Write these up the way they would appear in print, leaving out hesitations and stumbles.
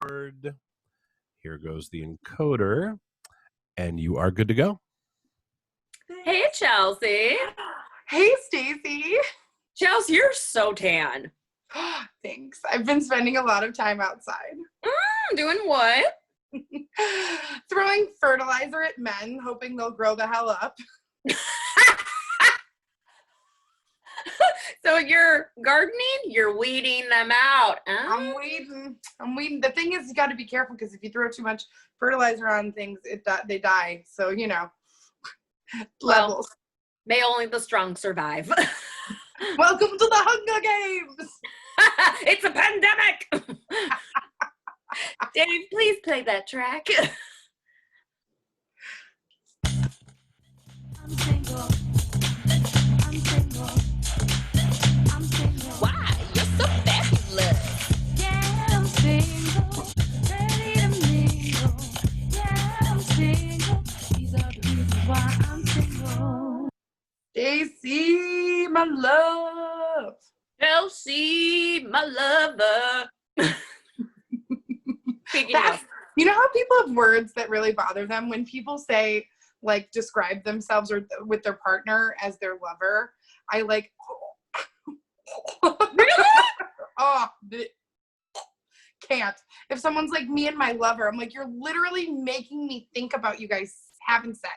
record. Here goes the encoder, and you are good to go. Hey, Chelsea. Hey, Stacy. Chelsea, you're so tan. Thanks. I've been spending a lot of time outside. Doing what? Throwing fertilizer at men, hoping they'll grow the hell up. So you're gardening? You're weeding them out. I'm weeding. The thing is, you got to be careful because if you throw too much fertilizer on things, they die. So, you know, levels. May only the strong survive. Welcome to the Hunger Games. It's a pandemic. Dave, please play that track. I'm single. Why? You're so fabulous. Yeah, I'm single. Ready to mingle. Yeah, I'm single. These are the reasons why I'm single. Stacy, my love. Chelsea, my lover. You know how people have words that really bother them when people say, like, describe themselves or with their partner as their lover? I like, Really? Can't. If someone's like, me and my lover, I'm like, you're literally making me think about you guys having sex.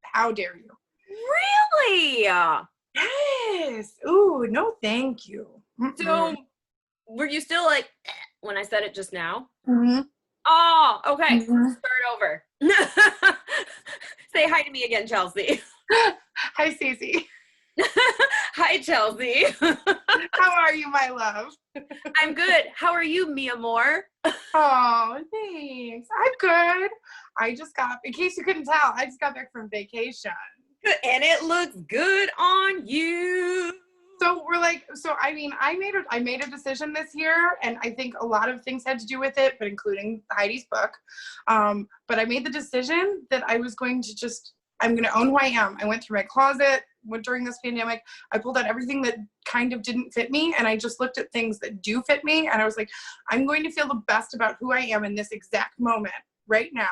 How dare you? Really? Yes. Ooh, no, thank you. So, were you still like, when I said it just now? Mm-hmm. Oh, okay. Mm-hmm. Start over. Say hi to me again, Chelsea. Hi, Stacey. Hi, Chelsea. How are you, my love? I'm good. How are you, mi amor? Oh, thanks. I'm good. I just got, in case you couldn't tell, I just got back from vacation. And it looks good on you. So we're like, I made a decision this year, and I think a lot of things had to do with it, but including Heidi's book. But I made the decision that I was going to I'm going to own who I am. I went through my closet during this pandemic. I pulled out everything that kind of didn't fit me, and I just looked at things that do fit me, and I was like, I'm going to feel the best about who I am in this exact moment right now.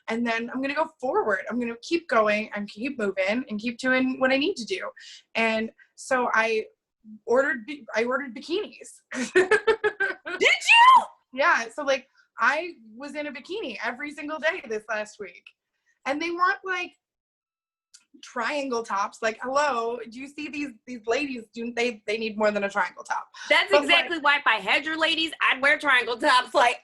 And then I'm going to go forward. I'm going to keep going and keep moving and keep doing what I need to do. And so I ordered bikinis. Did you? Yeah. So like I was in a bikini every single day this last week, and they weren't like triangle tops. Like, hello, do you see these ladies? They need more than a triangle top. That's but exactly why if I had your ladies, I'd wear triangle tops. Like,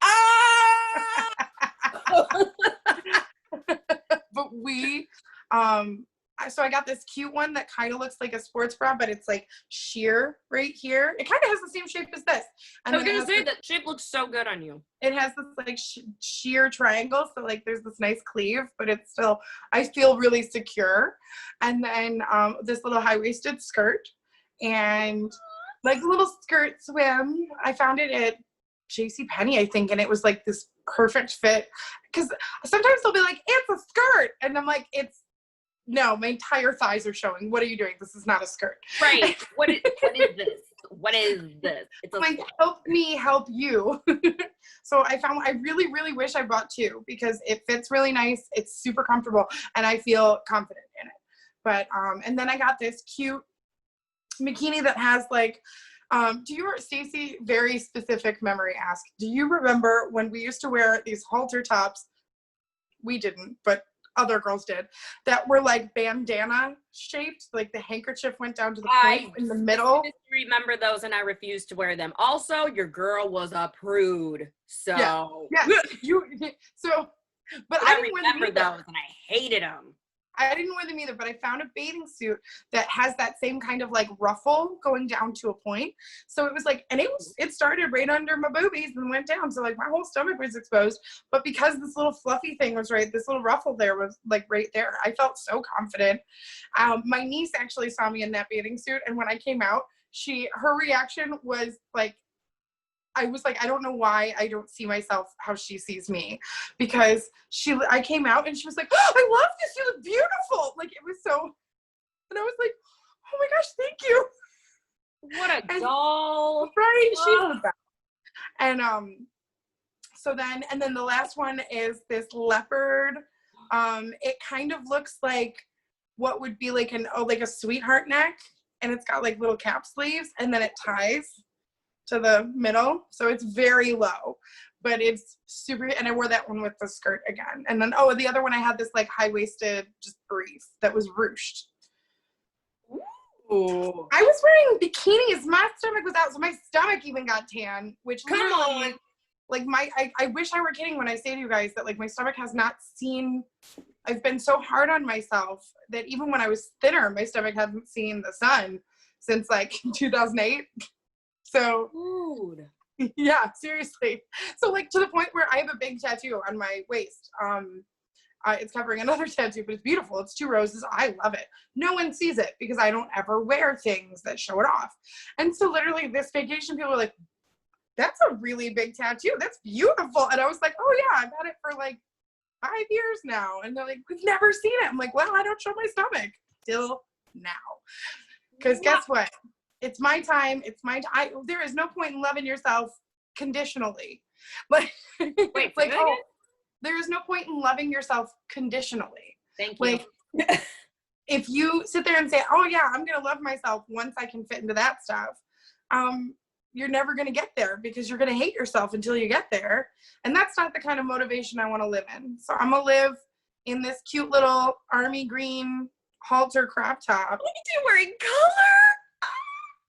But we, so I got this cute one that kind of looks like a sports bra, but it's like sheer right here. It kind of has the same shape as this. And I was going to say, that shape looks so good on you. It has this like sheer triangle. So like there's this nice cleave, but it's still, I feel really secure. And then this little high-waisted skirt and like a little skirt swim. I found it at JCPenney, I think, and it was like this perfect fit. Because sometimes they'll be like, it's a skirt. And I'm like, no, my entire thighs are showing. What are you doing? This is not a skirt. Right. What is this? What is this? It's like, help me help you. So I really, really wish I bought two because it fits really nice. It's super comfortable and I feel confident in it. But, and then I got this cute bikini that has like, Stacey, very specific memory ask. Do you remember when we used to wear these halter tops? We didn't, but other girls did, that were like bandana shaped, like the handkerchief went down to the point in the middle. I remember those and I refused to wear them. Also, your girl was a prude. So yeah. But I didn't remember those and I hated them. I didn't wear them either, but I found a bathing suit that has that same kind of like ruffle going down to a point. So it was like, and it started right under my boobies and went down. So like my whole stomach was exposed, but because this little fluffy thing was right, this little ruffle there was like right there. I felt so confident. My niece actually saw me in that bathing suit. And when I came out, her reaction was like, I was like, I don't know why I don't see myself how she sees me, because I came out and she was like, oh, I love this. You look beautiful. Like it was so, and I was like, oh my gosh, thank you. What a doll. Right. She's the best. And So then, and then the last one is this leopard. It kind of looks like what would be like like a sweetheart neck, and it's got like little cap sleeves, and then it ties to the middle. So it's very low, but it's super, and I wore that one with the skirt again. And then, the other one I had this like high-waisted just brief that was ruched. Ooh. I was wearing bikinis. My stomach was out, so my stomach even got tan, which Come on. like I wish I were kidding when I say to you guys that like my stomach has not seen, I've been so hard on myself that even when I was thinner, my stomach hasn't seen the sun since like 2008. So Dude. yeah, seriously. So like to the point where I have a big tattoo on my waist. It's covering another tattoo, but it's beautiful. It's 2 roses. I love it. No one sees it because I don't ever wear things that show it off. And so literally this vacation, people were like, that's a really big tattoo. That's beautiful. And I was like, oh yeah, I've had it for like 5 years now. And they're like, we've never seen it. I'm like, well, I don't show my stomach till now. Because guess what? It's my time. It's my time. There is no point in loving yourself conditionally. Like, Wait, like, there is no point in loving yourself conditionally. Thank you. Like, if you sit there and say, oh yeah, I'm going to love myself once I can fit into that stuff, you're never going to get there because you're going to hate yourself until you get there. And that's not the kind of motivation I want to live in. So I'm going to live in this cute little army green halter crop top. Look at you wearing color.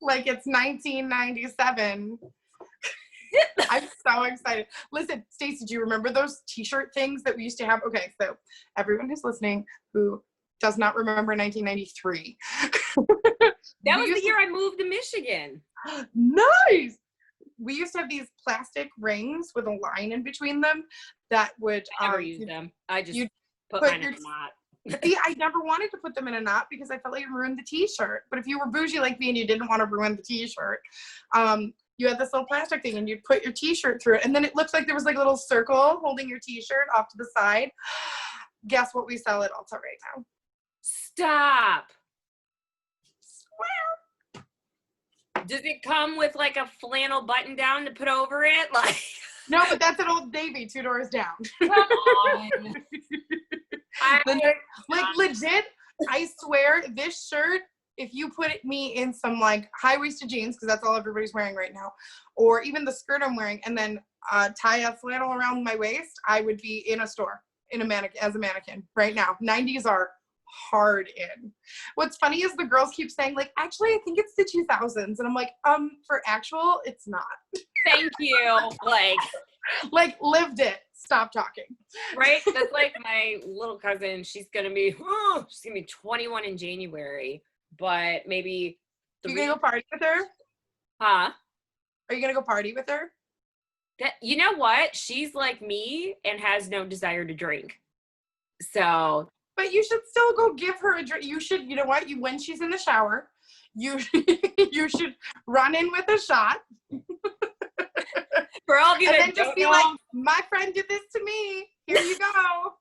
Like it's 1997. I'm so excited. Listen, Stacey, do you remember those t-shirt things that we used to have? Okay, so everyone who's listening who does not remember 1993. That was the year I moved to Michigan. Nice. We used to have these plastic rings with a line in between them that would I never used them. I just put put mine in your a knot. See, I never wanted to put them in a knot because I felt like it ruined the t-shirt. But if you were bougie like me and you didn't want to ruin the t-shirt, you had this little plastic thing and you'd put your t-shirt through it. And then it looked like there was like a little circle holding your t-shirt off to the side. Guess what we sell at Ulta right now? Stop. Swear. Does it come with like a flannel button down to put over it? Like, No, but that's at Old Navy, 2 doors down. come on. Like legit, I swear this shirt, if you put me in some like high-waisted jeans, because that's all everybody's wearing right now, or even the skirt I'm wearing, and then tie a flannel around my waist, I would be in a store as a mannequin right now. 90s are hard in. What's funny is the girls keep saying like, actually, I think it's the 2000s, and I'm like, for actual, it's not. Thank you. Like lived it. Stop talking. Right? That's like my little cousin. She's gonna be 21 in January, but maybe. You gonna go party with her? Huh? Are you gonna go party with her? You know what? She's like me and has no desire to drink. So. But you should still go give her a drink. You should. You know what? When she's in the shower, you should run in with a shot. For all of you and that then just don't be know, like, my friend did this to me. Here you go.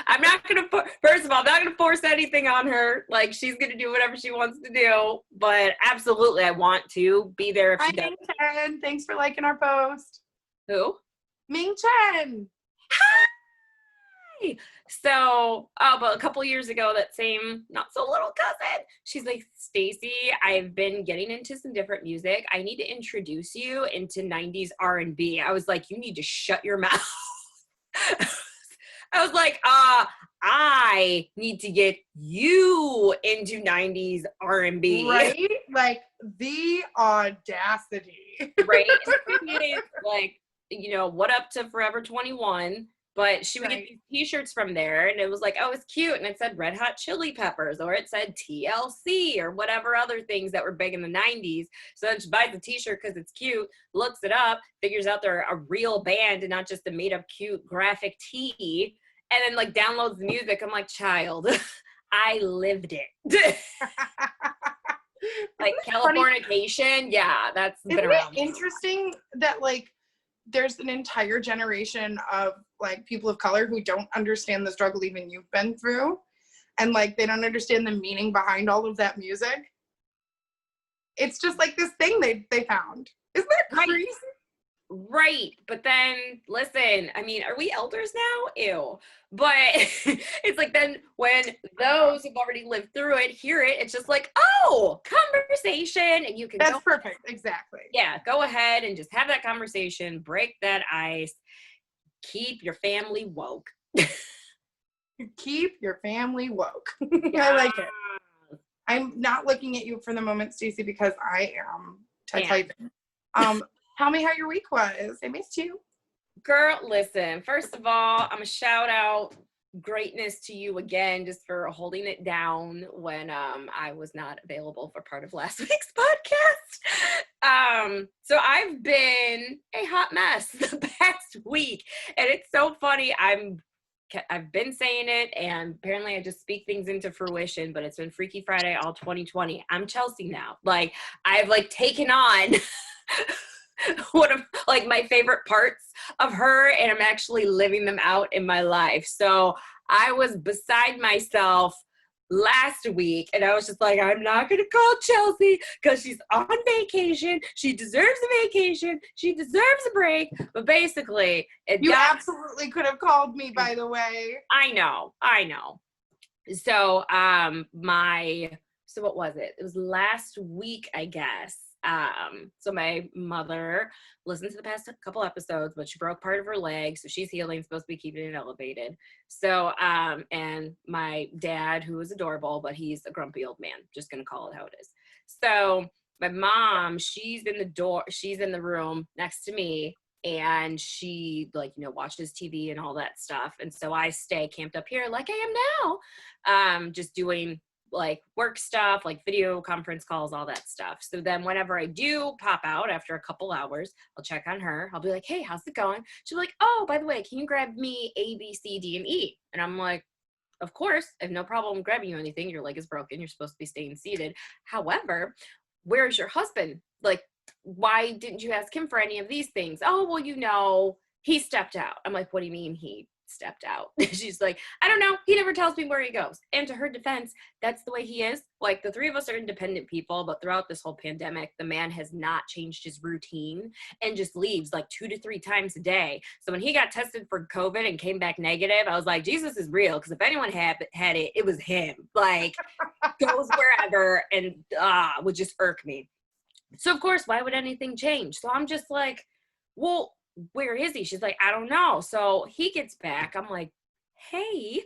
I'm not going to, first of all, I'm not going to force anything on her. Like, she's going to do whatever she wants to do. But absolutely, I want to be there if she does. Ming Chen. Thanks for liking our post. Who? Ming Chen. Hi. So, but a couple years ago, that same not so little cousin, she's like, Stacey, I've been getting into some different music. I need to introduce you into 90s R&B. I was like, you need to shut your mouth. I was like, I need to get you into 90s R&B. Right? Like the audacity. Right? Like, what up to Forever 21? But she would get these t-shirts from there, and it was like, oh, it's cute. And it said Red Hot Chili Peppers, or it said TLC, or whatever other things that were big in the 90s. So then she buys the t-shirt because it's cute, looks it up, figures out they're a real band and not just a made-up cute graphic tee, and then, like, downloads the music. I'm like, child, I lived it. Like, Californication, yeah, that's been around. Isn't it interesting that, like, there's an entire generation of like people of color who don't understand the struggle even you've been through, and like they don't understand the meaning behind all of that music. It's just like this thing they found. Isn't that crazy? Right. But then, listen, I mean, are we elders now? Ew. But it's like then when those who've already lived through it hear it, it's just like, oh, conversation. And you can That's go, perfect. Exactly. yeah, go ahead and just have that conversation, break that ice, keep your family woke. Keep your family woke. Yeah. I like it. I'm not looking at you for the moment, Stacey, because I am typing. Tell me how your week was. I missed you. Girl, listen, first of all, I'm a shout out greatness to you again just for holding it down when I was not available for part of last week's podcast. So I've been a hot mess the past week, and it's so funny. I've been saying it, and apparently I just speak things into fruition, but it's been Freaky Friday all 2020. I'm Chelsea now. Like, I've like taken on one of like my favorite parts of her, and I'm actually living them out in my life. So I was beside myself last week, and I was just like, I'm not gonna call Chelsea because she's on vacation. She deserves a vacation. She deserves a break. But basically, You absolutely could have called me, by the way. I know. So so what was it? It was last week, I guess. So my mother listened to the past couple episodes, but she broke part of her leg, so she's healing, supposed to be keeping it elevated. So and my dad, who is adorable, but he's a grumpy old man, just gonna call it how it is. So my mom, she's in the room next to me, and she watches TV and all that stuff. And so I stay camped up here like I am now, just doing like work stuff, like video conference calls, all that stuff. So then whenever I do pop out after a couple hours, I'll check on her. I'll be like, hey, how's it going? She'll be like, oh, by the way, can you grab me A, B, C, D, and E? And I'm like, of course, I have no problem grabbing you anything. Your leg is broken. You're supposed to be staying seated. However, where's your husband? Like, why didn't you ask him for any of these things? Oh, well, he stepped out. I'm like, what do you mean he stepped out? She's like, I don't know. He never tells me where he goes. And to her defense, that's the way he is. Like, the three of us are independent people, but throughout this whole pandemic, the man has not changed his routine and just leaves like 2 to 3 times a day. So when he got tested for COVID and came back negative, I was like, Jesus is real. Because if anyone had it, it was him. Like, goes wherever and would just irk me. So of course, why would anything change? So I'm just like, well, where is he? She's like, I don't know. So he gets back. I'm like, hey,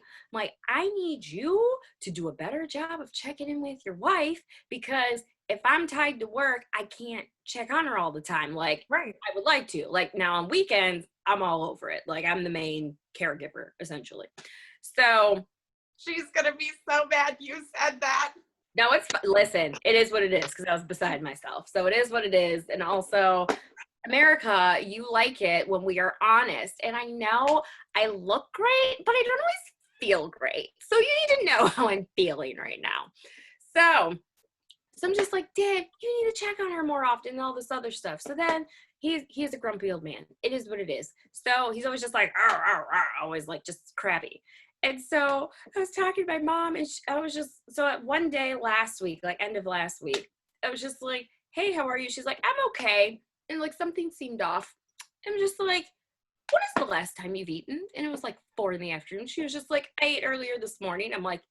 I need you to do a better job of checking in with your wife, because if I'm tied to work, I can't check on her all the time. Like, right. I would like to. Like, now on weekends, I'm all over it. Like, I'm the main caregiver, essentially. So she's going to be so bad you said that. No, listen, it is what it is, because I was beside myself. So it is what it is. And also, America, you like it when we are honest. And I know I look great, but I don't always feel great. So you need to know how I'm feeling right now. So I'm just like, Dad, you need to check on her more often and all this other stuff. So then he's a grumpy old man. It is what it is. So he's always just like, arr, arr, arr, always like just crabby. And so I was talking to my mom, and at one day last week, like end of last week, I was just like, hey, how are you? She's like, I'm okay. And like something seemed off. I'm just like, what is the last time you've eaten? And it was like 4 p.m. She was just like, I ate earlier this morning. I'm like,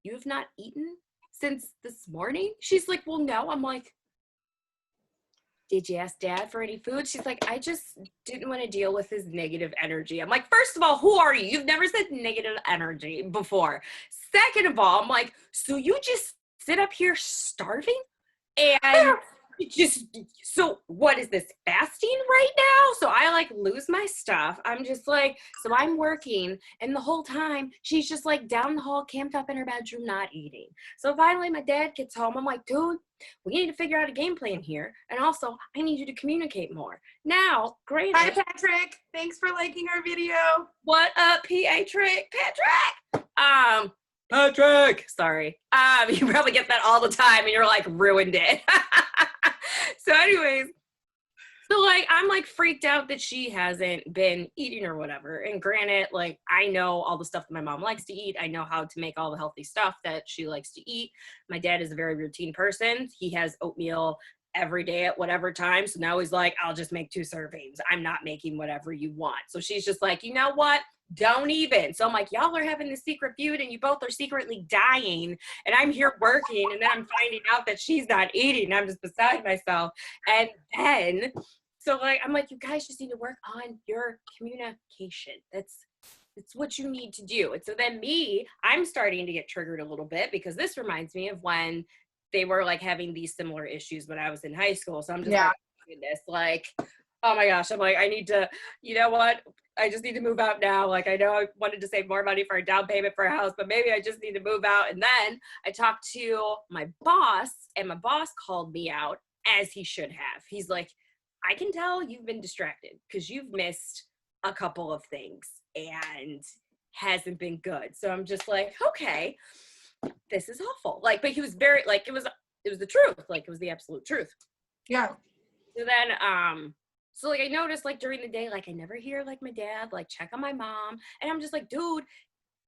you have not eaten since this morning? She's like, well, no. I'm like, did you ask Dad for any food? She's like, I just didn't want to deal with his negative energy. I'm like, first of all, who are you? You've never said negative energy before. Second of all, I'm like, so you just sit up here starving? And so what is this, fasting right now? So I like lose my stuff. I'm just like, so I'm working, and the whole time she's just like down the hall, camped up in her bedroom, not eating. So finally my dad gets home. I'm like, dude, we need to figure out a game plan here. And also, I need you to communicate more. Now, great. Hi, Patrick. Thanks for liking our video. What up, Patrick? Patrick! Sorry. You probably get that all the time, and you're like, ruined it. So anyways, so like, I'm like freaked out that she hasn't been eating or whatever. And granted, like, I know all the stuff that my mom likes to eat. I know how to make all the healthy stuff that she likes to eat. My dad is a very routine person. He has oatmeal every day at whatever time. So now he's like, I'll just make 2 servings. I'm not making whatever you want. So she's just like, you know what? Don't even. So I'm like, y'all are having this secret feud and you both are secretly dying. And I'm here working. And then I'm finding out that she's not eating. I'm just beside myself. And then, so like, I'm like, you guys just need to work on your communication. It's what you need to do. And so then I'm starting to get triggered a little bit because this reminds me of when they were like having these similar issues when I was in high school. So I'm just like, oh, goodness, like, oh my gosh. I'm like, I need to, you know what? I just need to move out now. Like, I know I wanted to save more money for a down payment for a house, but maybe I just need to move out. And then I talked to my boss, and my boss called me out, as he should have. He's like, I can tell you've been distracted because you've missed a couple of things and hasn't been good. So I'm just like, okay, this is awful. Like, but he was very, like, it was the truth. Like, it was the absolute truth. Yeah. So then, so like I noticed like during the day, like I never hear like my dad like check on my mom. And I'm just like, dude,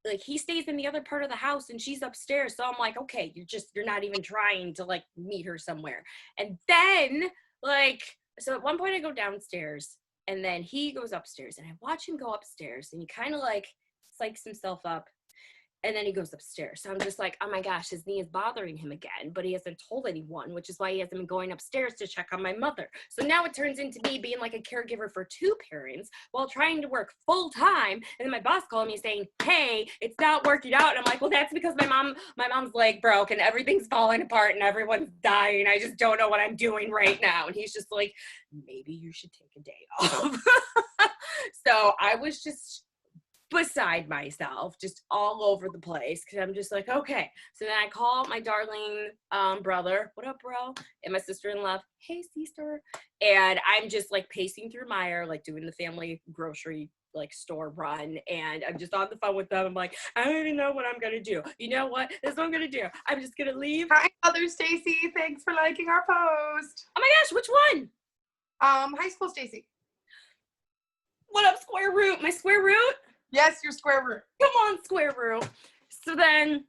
like he stays in the other part of the house and she's upstairs. So I'm like, okay, you're not even trying to like meet her somewhere. And then like, so at one point I go downstairs and then he goes upstairs and I watch him go upstairs and he kind of like psychs himself up. And then he goes upstairs. So I'm just like, oh my gosh, his knee is bothering him again, but he hasn't told anyone, which is why he hasn't been going upstairs to check on my mother. So now it turns into me being like a caregiver for 2 parents while trying to work full time. And then my boss called me saying, hey, it's not working out. And I'm like, well, that's because my mom's leg broke and everything's falling apart and everyone's dying. I just don't know what I'm doing right now. And he's just like, maybe you should take a day off. So I was just beside myself, just all over the place, because I'm just like, okay. So then I call my darling brother, what up, bro? And my sister-in-law, hey, sister. And I'm just like pacing through Meijer, like doing the family grocery like store run, and I'm just on the phone with them. I'm like, I don't even know what I'm gonna do. You know what? This is what I'm gonna do. I'm just gonna leave. Hi, Mother Stacy. Thanks for liking our post. Oh my gosh, which one? High school Stacy. What up, square root? My square root? Yes, your square root. Come on, square root. So then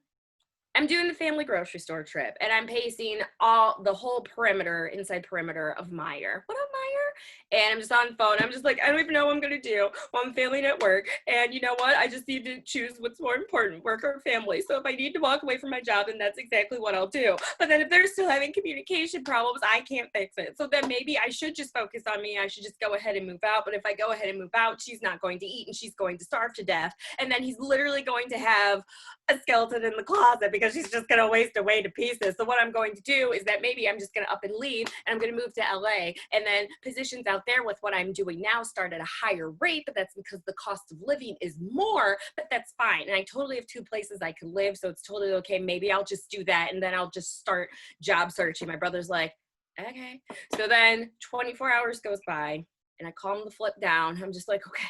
I'm doing the family grocery store trip and I'm pacing the whole perimeter of Meijer. What up, Meijer? And I'm just on the phone. I'm just like, I don't even know what I'm going to do while I'm failing at work. And you know what? I just need to choose what's more important, work or family. So if I need to walk away from my job, then that's exactly what I'll do. But then if they're still having communication problems, I can't fix it. So then maybe I should just focus on me. I should just go ahead and move out. But if I go ahead and move out, she's not going to eat and she's going to starve to death. And then he's literally going to have a skeleton in the closet because she's just going to waste away to pieces. So what I'm going to do is that maybe I'm just going to up and leave and I'm going to move to LA, and then positions out there with what I'm doing now start at a higher rate, but that's because the cost of living is more, but that's fine. And I totally have 2 places I can live. So it's totally okay. Maybe I'll just do that. And then I'll just start job searching. My brother's like, okay. So then 24 hours goes by and I call him to flip down. I'm just like, okay.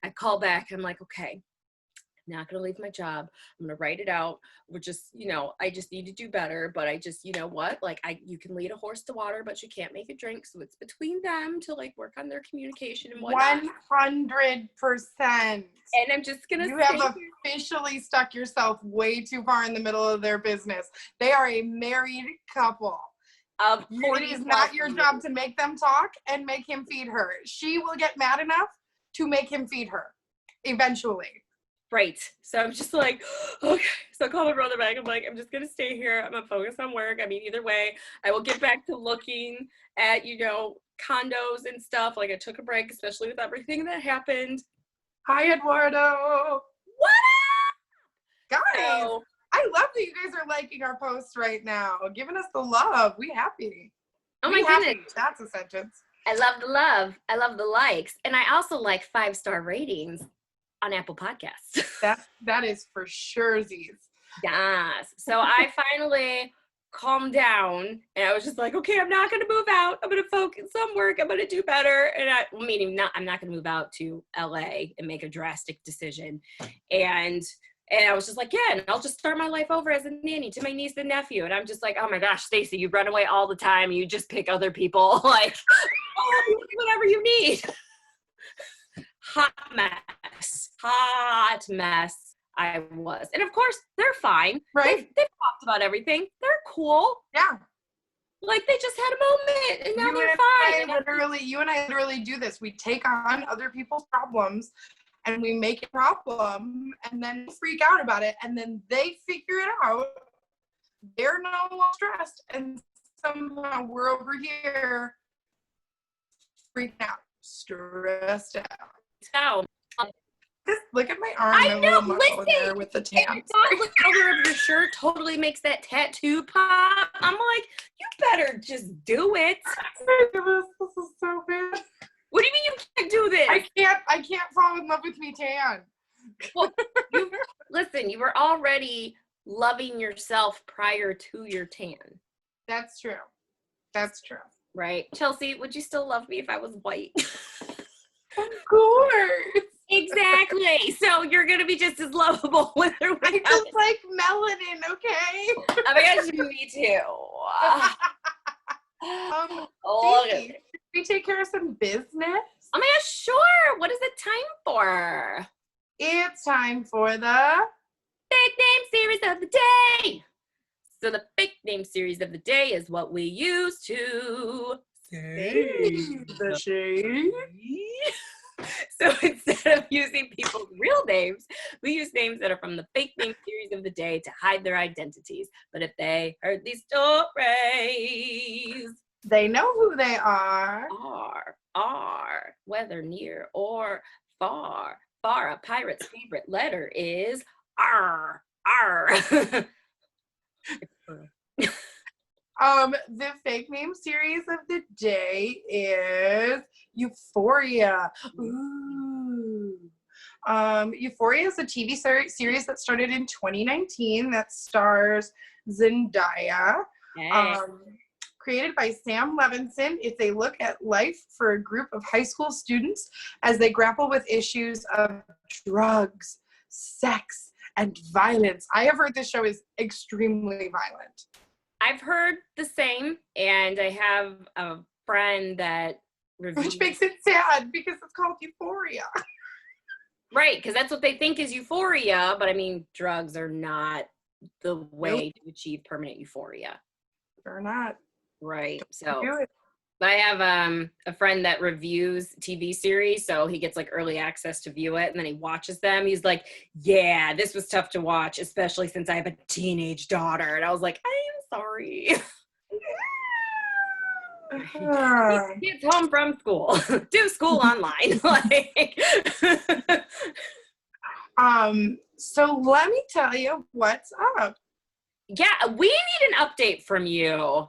I call back. I'm like, okay. Not going to leave my job. I'm going to write it out. We're just, I just need to do better, but I just, you know what? Like you can lead a horse to water, but you can't make it drink. So it's between them to like work on their communication and whatnot. 100%. And I'm just going to You have officially stuck yourself way too far in the middle of their business. They are a married couple. It is not your job to make them talk and make him feed her. She will get mad enough to make him feed her eventually. Right. So I'm just like, okay. So I call my brother back. I'm like, I'm just going to stay here. I'm going to focus on work. I mean, either way, I will get back to looking at, condos and stuff. Like I took a break, especially with everything that happened. Hi, Eduardo. What up? Guys, So, I love that you guys are liking our posts right now. Giving us the love. We happy. oh my We happy. goodness. That's a sentence. I love the love. I love the likes. And I also like 5-star ratings on Apple Podcasts. That is for sure, Z's. Yes. So I finally calmed down and I was just like, okay, I'm not going to move out. I'm going to focus on work. I'm going to do better. And I'm not going to move out to LA and make a drastic decision. And I was just like, yeah, and I'll just start my life over as a nanny to my niece and nephew. And I'm just like, oh my gosh, Stacey, you run away all the time. You just pick other people. Like, whatever you need. Hot mess I was. And of course, they're fine. Right. They've talked about everything. They're cool. Yeah. Like they just had a moment and now they're fine. You and I literally do this. We take on other people's problems and we make a problem and then freak out about it. And then they figure it out. They're no longer stressed. And somehow we're over here freaking out, stressed out. So, Just look at my arm. I my know, little muscle in there with the tan. the color of your shirt totally makes that tattoo pop. I'm like, you better just do it. This is so bad. What do you mean you can't do this? I can't fall in love with me tan. Well, listen, you were already loving yourself prior to your tan. That's true. That's true. Right. Chelsea, would you still love me if I was white? Of course. Exactly. So you're going to be just as lovable whether I just like melanin, okay? Oh my gosh, me too. Stacey, should we take care of some business? Oh my gosh, sure. What is it time for? It's time for the Fake name series of the day. So the fake name series of the day is what we use to the shade. So instead of using people's real names, we use names that are from the fake name series of the day to hide their identities. But if they heard these stories, they know who they are. Whether near or far. Far, a pirate's favorite letter is R. The fake name series of the day is Euphoria. Ooh. Euphoria is a TV series that started in 2019 that stars Zendaya. Hey. Created by Sam Levinson, it's a look at life for a group of high school students as they grapple with issues of drugs, sex, and violence. I have heard this show is extremely violent. I've heard the same, and I have a friend that reviews. Which makes it sad because it's called Euphoria. Right, because that's what they think is euphoria, but I mean, drugs are not the way to achieve permanent euphoria. They're not. Right, so Do it. I have a friend that reviews TV series, so he gets like early access to view it, and then he watches them. He's like, yeah, this was tough to watch, especially since I have a teenage daughter. And I was like, I am sorry. He gets home from school. Do school online. So let me tell you what's up. Yeah, we need an update from you.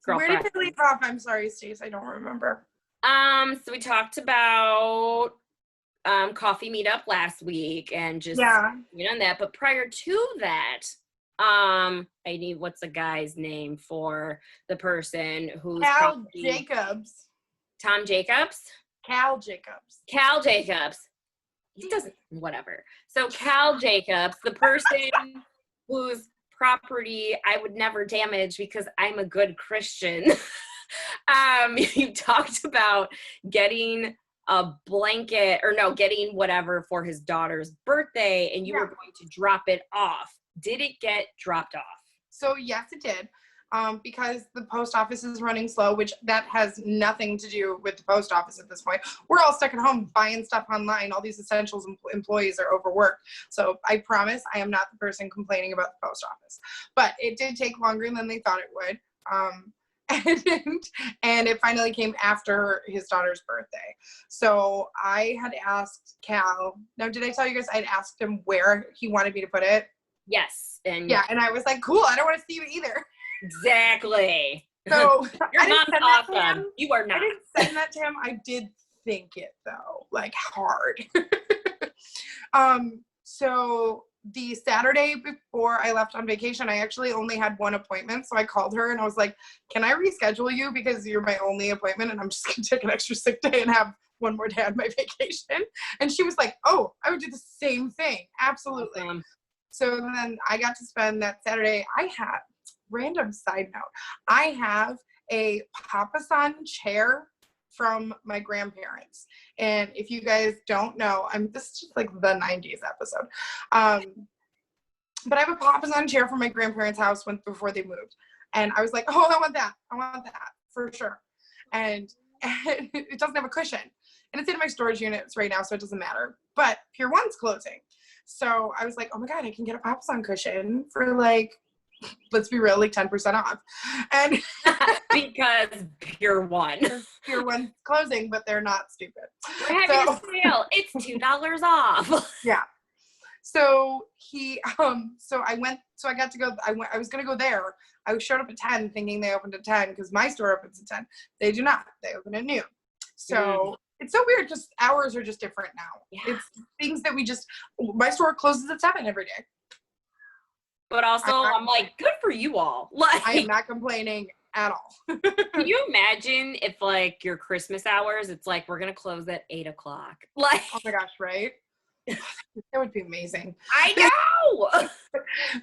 Girlfriend. Where did we leave off? I'm sorry, Stace. I don't remember. So we talked about coffee meetup last week and just on that. But prior to that, I need what's the guy's name for the person who's Jacobs. Tom Jacobs? Cal Jacobs. Cal Jacobs. He doesn't whatever. So Cal Jacobs, the person whose property I would never damage because I'm a good Christian. You talked about getting a blanket getting whatever for his daughter's birthday, and you were going to drop it off. Did it get dropped off? So yes, it did. Because the post office is running slow, which that has nothing to do with the post office at this point. We're all stuck at home buying stuff online. All these essentials employees are overworked. So I promise I am not the person complaining about the post office. But it did take longer than they thought it would. And it finally came after his daughter's birthday. So I had asked Cal. Now, did I tell you guys I'd asked him where he wanted me to put it? Yes. And I was like, cool, I don't want to see it either. Exactly. So your mom's awesome. You are not. I didn't send that to him. I did think it though, like hard. So the Saturday before I left on vacation, I actually only had one appointment. So I called her and I was like, can I reschedule you because you're my only appointment and I'm just going to take an extra sick day and have one more day on my vacation? And she was like, oh, I would do the same thing. Absolutely. Awesome. So then I got to spend that Saturday. Random side note, I have a Papasan chair from my grandparents. And if you guys don't know, this is just like the 90s episode. But I have a Papasan chair from my grandparents' house before they moved. And I was like, oh, I want that for sure. And it doesn't have a cushion. And it's in my storage units right now, so it doesn't matter. But Pier 1's closing. So I was like, oh my God, I can get a Papasan cushion for like, let's be real, like 10% off. And because Pier 1. Pier 1's closing, but they're not stupid. We're having a sale. It's $2 off. Yeah. So I was going to go there. I showed up at 10 thinking they opened at 10 because my store opens at 10. They do not. They open at noon. So it's so weird. Just hours are just different now. Yeah. It's things that my store closes at 7 every day. But also, I'm like, good for you all. Like, I am not complaining at all. Can you imagine if like your Christmas hours, it's like, we're going to close at 8 o'clock. Like, Oh my gosh, right? That would be amazing. I know.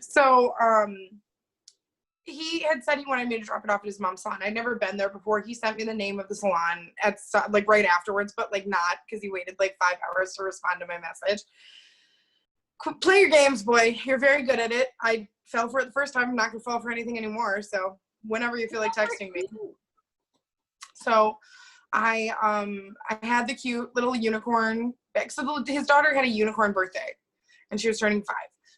So, he had said he wanted me to drop it off at his mom's salon. I'd never been there before. He sent me the name of the salon like right afterwards, but like not, because he waited like 5 hours to respond to my message. Play your games, boy. You're very good at it. I fell for it the first time. I'm not gonna fall for anything anymore. So whenever you feel like texting me. So I had the cute little unicorn bag. So his daughter had a unicorn birthday, and she was turning 5.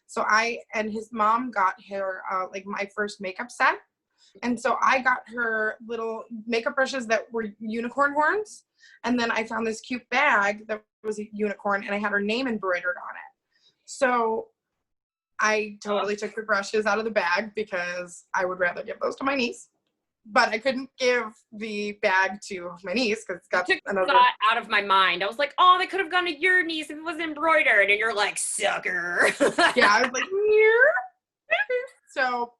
So I and his mom got her like my first makeup set. And so I got her little makeup brushes that were unicorn horns. And then I found this cute bag that was a unicorn, and I had her name embroidered on it. So I totally took the brushes out of the bag because I would rather give those to my niece. But I couldn't give the bag to my niece because it's got another. Thought out of my mind. I was like, oh, they could have gone to your niece if it was embroidered. And you're like, sucker. Yeah, I was like, so,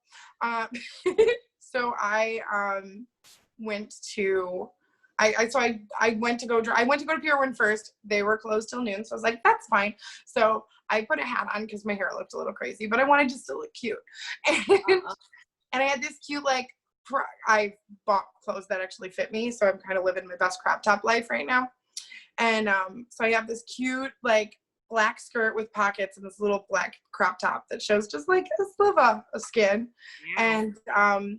so I went to. I went to go to Pier 1 first. They were closed till noon, so I was like, that's fine. So I put a hat on because my hair looked a little crazy, but I wanted to still look cute. And I had this cute, like, I bought clothes that actually fit me, so I'm kind of living my best crop top life right now. And so I have this cute, like, black skirt with pockets and this little black crop top that shows just like a sliver of skin. Yeah. And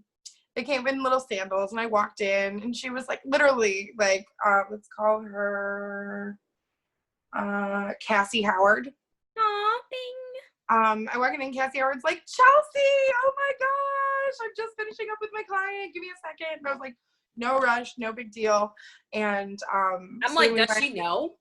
they came in little sandals, and I walked in, and she was like literally like let's call her Cassie Howard. Aw, thing. I walk in, and Cassie Howard's like, Chelsea, oh my gosh, I'm just finishing up with my client, give me a second. And I was like, no rush, no big deal. And I'm like, does she know?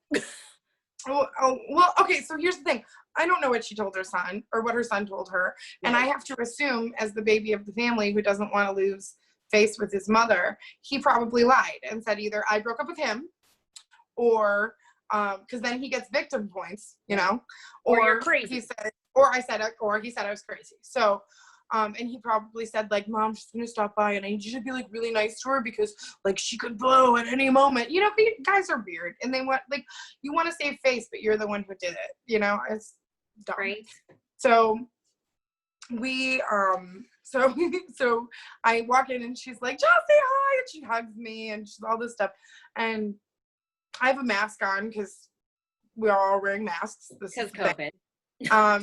Well, okay, so here's the thing. I don't know what she told her son or what her son told her. Right. And I have to assume, as the baby of the family who doesn't want to lose face with his mother, he probably lied and said either I broke up with him, or because then he gets victim points, you know, or you're crazy. He said I was crazy. So, and he probably said, like, Mom, she's going to stop by, and I need you to be, like, really nice to her because, like, she could blow at any moment. You know, guys are weird, and they want, like, you want to save face, but you're the one who did it, you know? It's dumb. Right. So we, so I walk in, and she's like, Chelsea, hi, and she hugs me, and she's all this stuff, and I have a mask on because we are all wearing masks. Because COVID.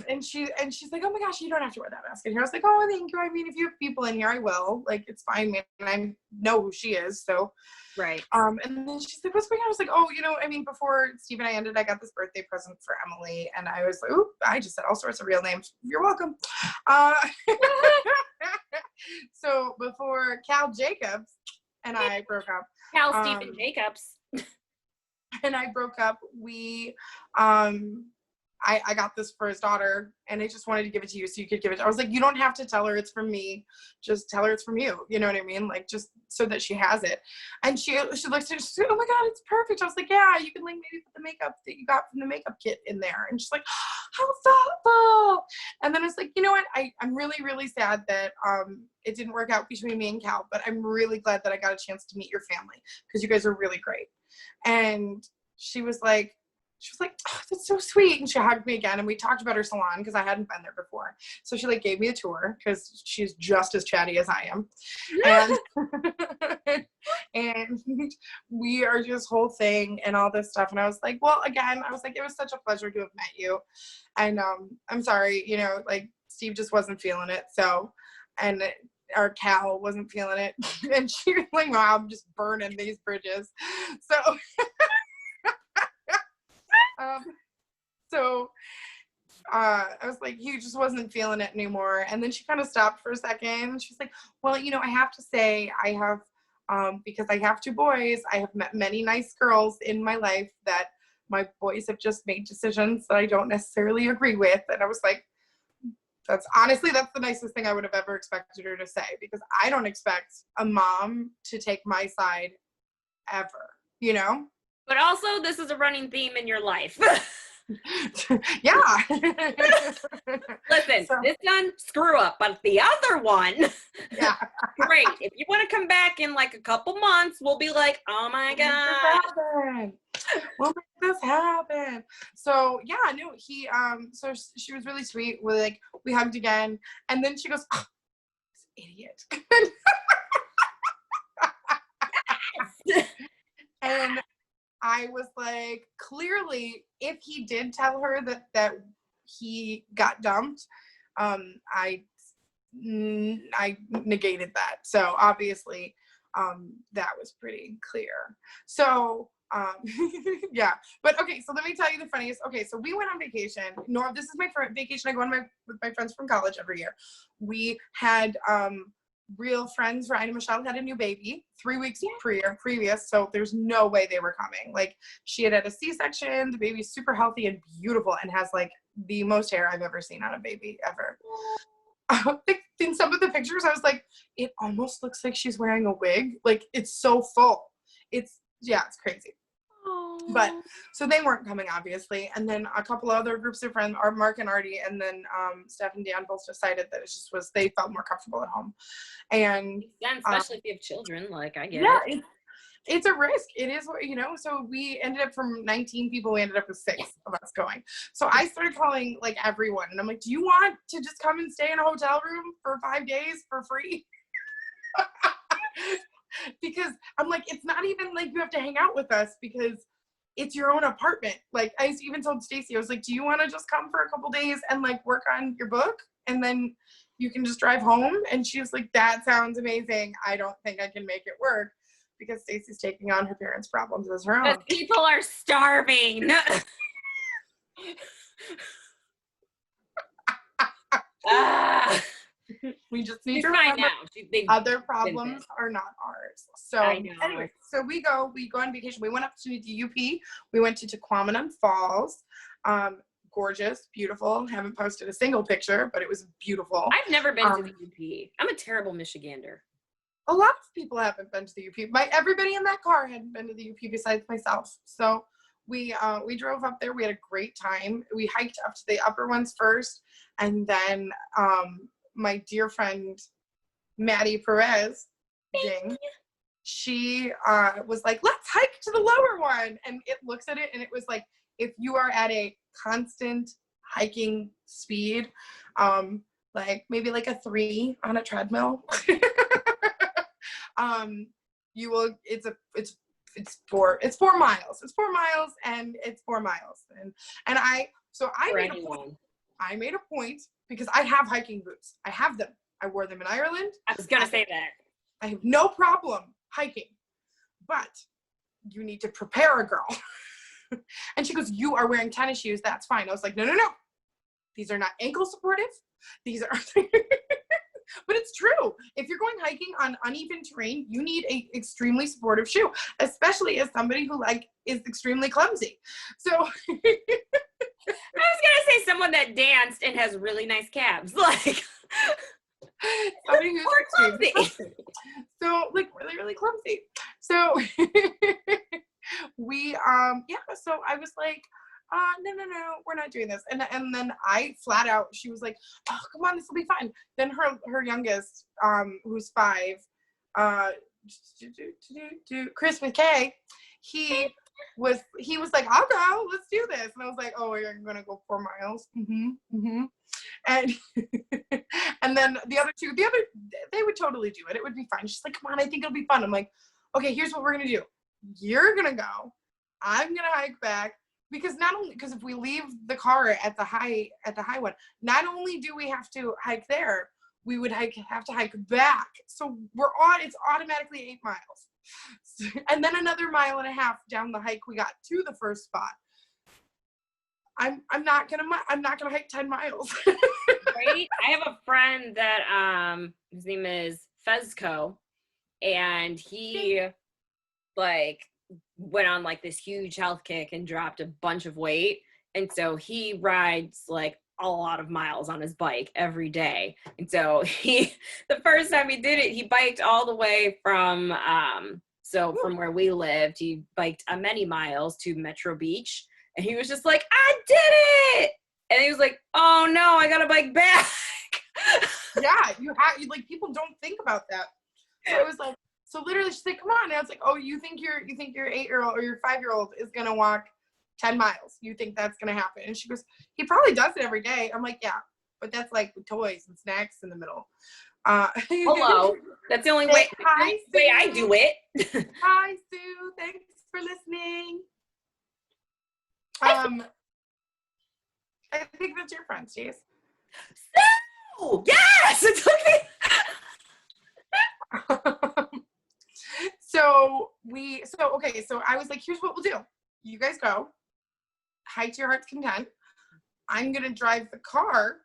And she's like, oh my gosh, you don't have to wear that mask in here. I was like, oh, thank you. I mean, if you have people in here, I will. Like, it's fine, man. And I know who she is, so. Right. And then she's like, what's going on? I was like, oh, you know, I mean, before Steve and I ended, I got this birthday present for Emily, and I was like, oh, I just said all sorts of real names. You're welcome. So before Cal Jacobs and I broke up. Cal Stephen Jacobs. And I broke up, we, I got this for his daughter, and I just wanted to give it to you so you could give it. I was like, you don't have to tell her it's from me. Just tell her it's from you. You know what I mean? Like, just so that she has it. And she looks at it, she's like, oh my God, it's perfect. I was like, yeah, you can like maybe put the makeup that you got from the makeup kit in there. And she's like, how thoughtful. And then it's like, you know what? I'm really, really sad that it didn't work out between me and Cal, but I'm really glad that I got a chance to meet your family because you guys are really great. And she was like, oh, that's so sweet. And she hugged me again, and we talked about her salon because I hadn't been there before. So she like gave me a tour because she's just as chatty as I am. And, and we are just whole thing and all this stuff. And I was like, well, again, I was like, it was such a pleasure to have met you. And I'm sorry, you know, like Steve just wasn't feeling it. So, and our Cal wasn't feeling it. And she was like, wow, I'm just burning these bridges. So, I was like, he just wasn't feeling it anymore. And then she kind of stopped for a second. She's like, well, I have to say I have, because I have 2 boys, I have met many nice girls in my life that my boys have just made decisions that I don't necessarily agree with. And I was like, that's the nicest thing I would have ever expected her to say, because I don't expect a mom to take my side ever, But also, this is a running theme in your life. Yeah. Listen, So- this one, screw up, but the other one, Yeah. great. If you want to come back in like a couple months, we'll be like, oh my God. We'll make this happen. So yeah, no, he so she was really sweet. We hugged again, and then she goes, oh, this idiot. And I was like, clearly, if he did tell her that he got dumped, I negated that. So obviously, that was pretty clear. So yeah, but okay. So let me tell you the funniest. Okay, so we went on vacation. This is my vacation. I go on with my friends from college every year. We had real friends. Ryan and Michelle had a new baby 3 weeks previous, so there's no way they were coming. Like, she had a C-section. The baby's super healthy and beautiful and has like the most hair I've ever seen on a baby ever. In some of the pictures, I was like, it almost looks like she's wearing a wig. Like, it's so full. It's crazy. But so they weren't coming, obviously, and then a couple other groups of friends, Mark and Artie, and then Steph and Dan both decided that they felt more comfortable at home. And especially if you have children, like, I get it. It's a risk. It is, so we ended up, from 19 people, we ended up with 6 of us going. So I started calling like everyone, and I'm like, do you want to just come and stay in a hotel room for 5 days for free? Because I'm like, it's not even like you have to hang out with us, because it's your own apartment. Like, I even told Stacy, I was like, do you want to just come for a couple days and like work on your book, and then you can just drive home? And she was like, that sounds amazing. I don't think I can make it work, because Stacy's taking on her parents' problems as her own. People are starving. We just need She's to fine remember now. other problems are not ours. So anyway, so we go on vacation. We went up to the UP. We went to Tequamanon Falls. Gorgeous, beautiful. Haven't posted a single picture, but it was beautiful. I've never been to the UP. I'm a terrible Michigander. A lot of people haven't been to the UP. Everybody in that car hadn't been to the UP besides myself. So we drove up there. We had a great time. We hiked up to the upper ones first, and then my dear friend Maddie Perez, she was like, let's hike to the lower one. And it looks at it, and it was like, if you are at a constant hiking speed, like maybe like a 3 on a treadmill, you will, it's 4 miles. It's 4 miles, and it's 4 miles. And I made a point, because I have hiking boots. I have them. I wore them in Ireland. I was going to say that. I have no problem hiking, but you need to prepare a girl. And she goes, you are wearing tennis shoes. That's fine. I was like, no. These are not ankle supportive. These are, but it's true. If you're going hiking on uneven terrain, you need a extremely supportive shoe, especially as somebody who is extremely clumsy. So I was gonna say someone that danced and has really nice calves, like somebody who's clumsy. So really, really clumsy. So we so I was like, no, we're not doing this. And then I flat out, she was like, oh, come on, this will be fine. Then her youngest, who's 5, Chris McKay, he was like, I'll go, let's do this. And I was like, oh, you're gonna go 4 miles? And and then the other 2, they would totally do it. It would be fine. She's like, come on, I think it'll be fun. I'm like, okay, here's what we're gonna do. You're gonna go. I'm gonna hike back. Because if we leave the car at the high one, not only do we have to hike there, we would have to hike back. So it's automatically 8 miles. And then another 1.5 miles down the hike we got to the first spot. I'm not gonna hike 10 miles. Right? I have a friend that his name is Fezco, and he like went on like this huge health kick and dropped a bunch of weight, and so he rides like a lot of miles on his bike every day. And so the first time he did it, he biked all the way from from where we lived, he biked many miles to Metro Beach, and he was just like, I did it. And he was like, oh no, I gotta bike back. Yeah, like, people don't think about that. So I was like, so literally she's like, come on. And I was like, oh, you think your 8-year-old or your 5-year-old is gonna walk 10 miles? You think that's gonna happen? And she goes, he probably does it every day. I'm like, yeah, but that's like with toys and snacks in the middle. Hello. That's the only way, I do it. Hi, Sue. Thanks for listening. I think that's your friend, Stace. Sue! Yes! It's okay. So I was like, here's what we'll do. You guys go, hike to your heart's content. I'm going to drive the car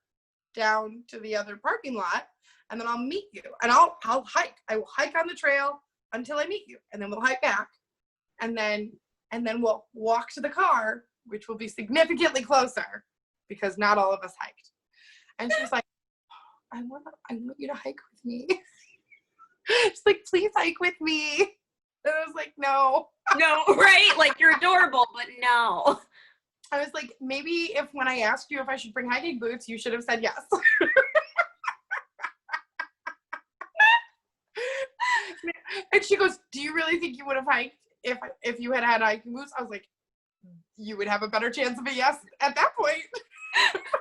down to the other parking lot, and then I'll meet you. And I'll hike. I will hike on the trail until I meet you. And then we'll hike back. And then we'll walk to the car, which will be significantly closer because not all of us hiked. And she was like, I want you to hike with me. She's like, please hike with me. And I was like, no. No, right? Like, you're adorable, but no. I was like, maybe if when I asked you if I should bring hiking boots, you should have said yes. And she goes, do you really think you would have hiked if you had hiking boots? I was like, you would have a better chance of a yes at that point.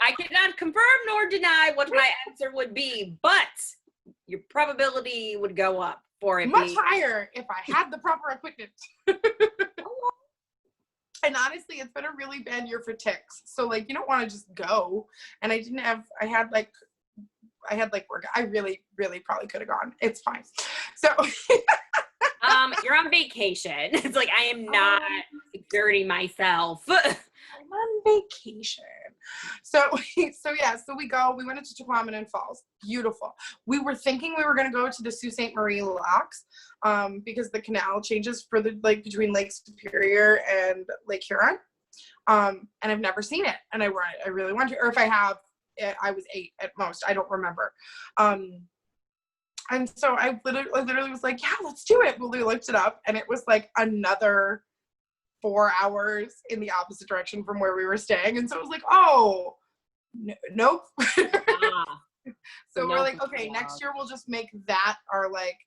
I cannot confirm nor deny what my answer would be, but your probability would go up for it. Much higher if I had the proper equipment. And honestly, it's been a really bad year for ticks. So like, you don't want to just go. And I had work. I really, really probably could have gone. It's fine. So you're on vacation. It's like, I am not exerting myself. I'm on vacation. So we went into Tequamanon Falls. Beautiful. We were thinking we were going to go to the Sault Ste. Marie locks because the canal changes for between Lake Superior and Lake Huron. And I've never seen it. And I really want to, or if I have, I was 8 at most. I don't remember. And so I literally was like, yeah, let's do it. Well, we looked it up, and it was like another 4 hours in the opposite direction from where we were staying. And so it was like, oh, nope. So we're like, okay, next year we'll just make that our like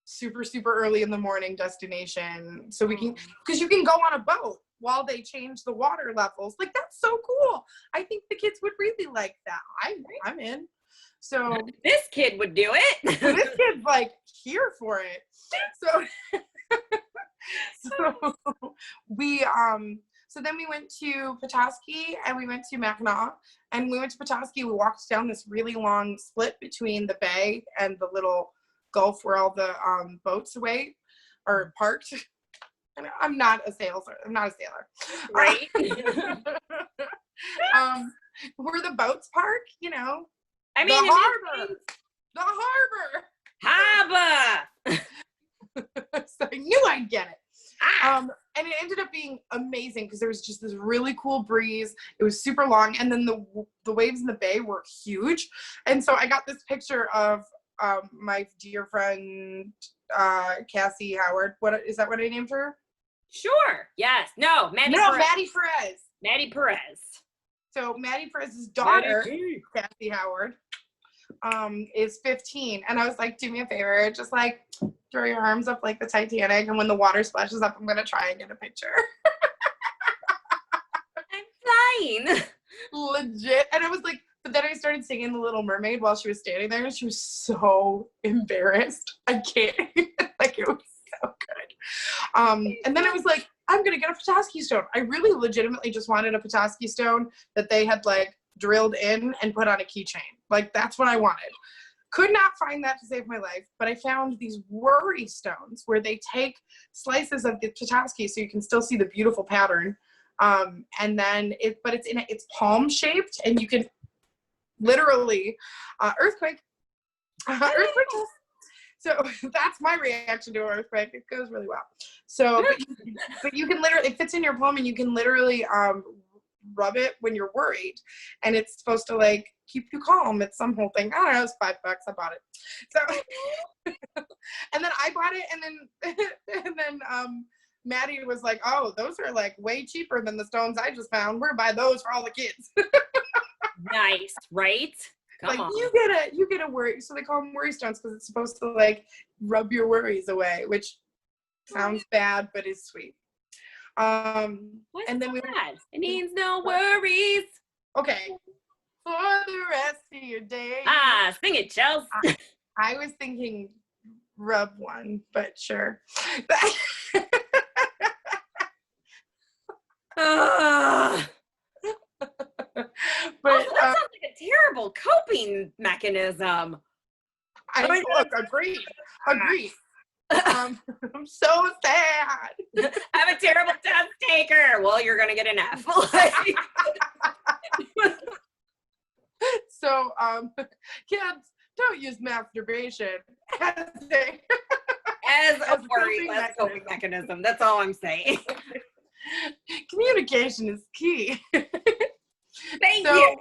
super, super early in the morning destination. So we can, because you can go on a boat while they change the water levels. Like, that's so cool. I think the kids would really like that. I'm in. So this kid would do it. This kid's like here for it. So then we went to Petoskey and we went to Mackinac, and we went to Petoskey. We walked down this really long split between the bay and the little gulf where all the boats wait or parked. And I'm not a sailor. Right. Where the boats park, you know. I mean, the harbor. So I knew I'd get it. And it ended up being amazing because there was just this really cool breeze. It was super long, and then the waves in the bay were huge. And so I got this picture of my dear friend Cassie Howard. What is that? What I named her? Sure. Yes. No. Maddie Perez. Maddie Perez. So Maddie Perez's daughter, Cassie Howard, is 15. And I was like, do me a favor, just like throw your arms up like the Titanic, and when the water splashes up, I'm gonna try and get a picture. I'm flying. Legit. And I was like, but then I started singing The Little Mermaid while she was standing there, and she was so embarrassed. I can't. Like, it was so good. And then I was like, I'm gonna get a Petoskey stone. I really legitimately just wanted a Petoskey stone that they had like drilled in and put on a keychain. Like, that's what I wanted. Could not find that to save my life, but I found these worry stones where they take slices of the Petoskey so you can still see the beautiful pattern. And then it's palm shaped, and you can literally earthquake. Earthquake. So that's my reaction to an earthquake. It goes really well. So, but you can literally, it fits in your palm, and you can literally rub it when you're worried, and it's supposed to like keep you calm. It's some whole thing. I don't know. It's $5. I bought it. So, and then I bought it, and then Maddie was like, "Oh, those are like way cheaper than the stones I just found. We're gonna buy those for all the kids." Nice, right? Come like on. you get a worry. So they call them worry stones because it's supposed to like rub your worries away, which sounds bad but is sweet. What's and then we that? It means no worries. Okay. For the rest of your day. Sing it, Chels. I was thinking rub one, but sure. But Also, that sounds like a terrible coping mechanism. Agreed. I'm so sad. I'm a terrible test taker. Well, you're gonna get an F. So, kids, don't use masturbation as a worry, as a coping mechanism. That's all I'm saying. Communication is key. Thank you.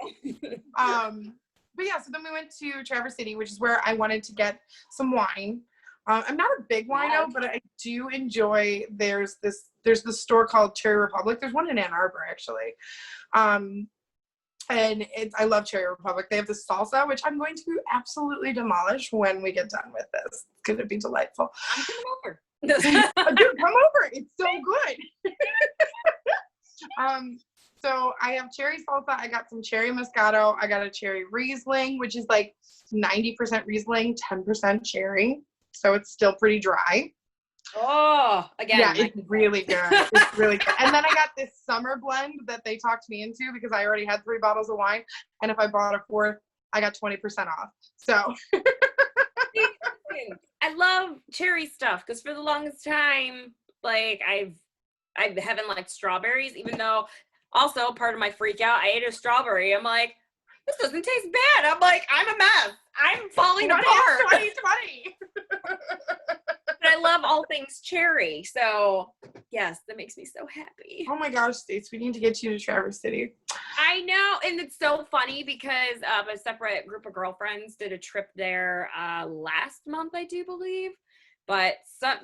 But yeah, so then we went to Traverse City, which is where I wanted to get some wine. I'm not a big wino, but I do enjoy. There's this store called Cherry Republic. There's one in Ann Arbor actually. And I love Cherry Republic. They have this salsa, which I'm going to absolutely demolish when we get done with this. It's going to be delightful. I'm coming over. Dude, come over. It's so good. So I have cherry salsa. I got some cherry Moscato. I got a cherry Riesling, which is like 90% Riesling, 10% cherry. So it's still pretty dry. Oh, again. Yeah, it's really good. It's really good. And then I got this summer blend that they talked me into because I already had 3 bottles of wine. And if I bought a 4th, I got 20% off. So I love cherry stuff because for the longest time, like I haven't liked strawberries, even though also part of my freak out, I ate a strawberry. I'm like, this doesn't taste bad. I'm like, I'm a mess. I'm falling apart. 2020. But I love all things cherry. So yes, that makes me so happy. Oh my gosh, Stace, we need to get you to Traverse City. I know. And it's so funny because a separate group of girlfriends did a trip there last month, I do believe. But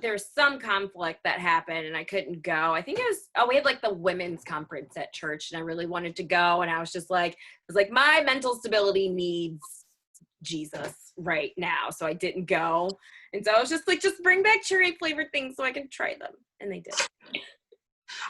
there's some conflict that happened and I couldn't go. I think it was, we had like the women's conference at church and I really wanted to go. And I was like, my mental stability needs Jesus right now. So I didn't go. And so I was just like, just bring back cherry flavored things so I can try them. And they did.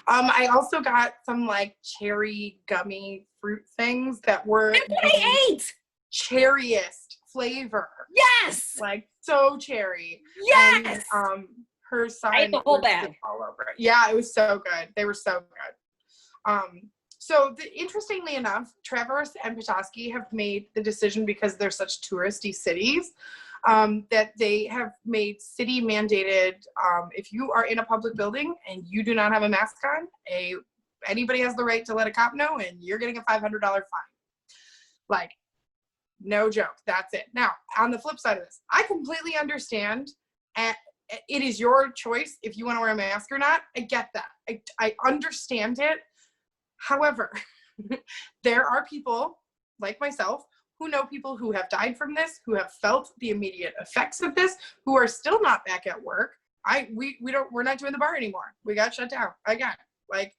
I also got some like cherry gummy fruit things that were That's what I ate. Cherriest flavor. Yes. Like so cherry. Yes. And, her son I ate the whole was bag. all over it. Yeah, it was so good. They were so good. So interestingly enough, Traverse and Petoskey have made the decision because they're such touristy cities that they have made city mandated. If you are in a public building and you do not have a mask on, anybody has the right to let a cop know, and you're getting a $500 fine. Like, no joke. That's it. Now, on the flip side of this, I completely understand. It is your choice if you want to wear a mask or not. I get that. I understand it. However, there are people like myself who know people who have died from this, who have felt the immediate effects of this, who are still not back at work. We're not doing the bar anymore. We got shut down again. Like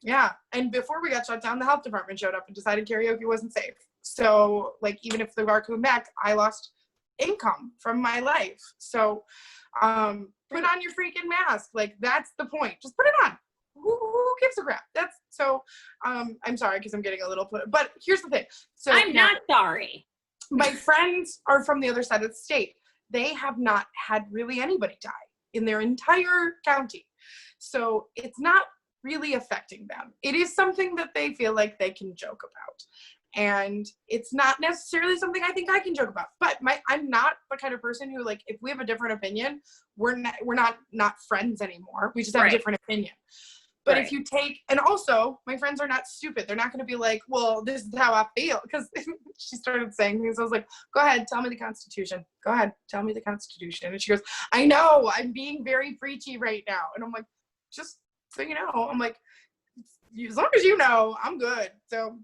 yeah. And before we got shut down, the health department showed up and decided karaoke wasn't safe. So like, even if the bar came back, I lost income from my life. So put on your freaking mask. Like, that's the point. Just put it on. Who gives a crap? That's so I'm sorry because I'm getting a little but here's the thing. So I'm not sorry. My friends are from the other side of the state. They have not had really anybody die in their entire county. So it's not really affecting them. It is something that they feel like they can joke about. And it's not necessarily something I think I can joke about. But I'm not the kind of person who, like, if we have a different opinion, we're not friends anymore. We just have a different opinion. But if you take, and also my friends are not stupid. They're not going to be like, well, this is how I feel. Because she started saying things. I was like, go ahead, tell me the Constitution. Go ahead, tell me the Constitution. And she goes, I know, I'm being very preachy right now. And I'm like, just so you know, I'm like, as long as you know, I'm good. So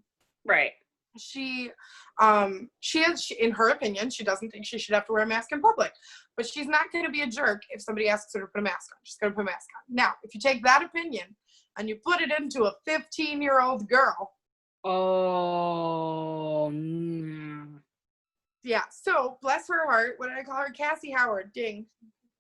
she has, in her opinion, she doesn't think she should have to wear a mask in public, but she's not going to be a jerk if somebody asks her to put a mask on. She's going to put a mask on. Now, if you take that opinion and you put it into a 15-year-old girl. Oh. Yeah. So bless her heart. What did I call her? Cassie Howard. Ding.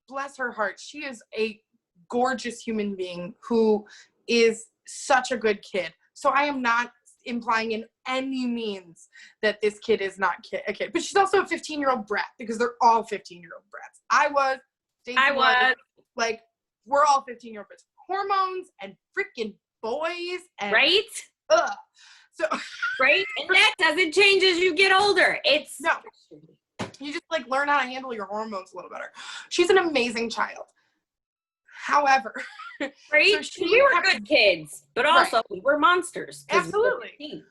Bless her heart. She is a gorgeous human being who is such a good kid. So I am not implying in any means that this kid is not a kid, but she's also a 15-year-old brat, because they're all 15-year-old brats. I was like, we're all 15-year-old brats. Hormones and freaking boys and ugh. So and that doesn't change as you get older. It's no, you just like learn how to handle your hormones a little better. She's an amazing child. However, so we were good kids, but also we were monsters. Absolutely.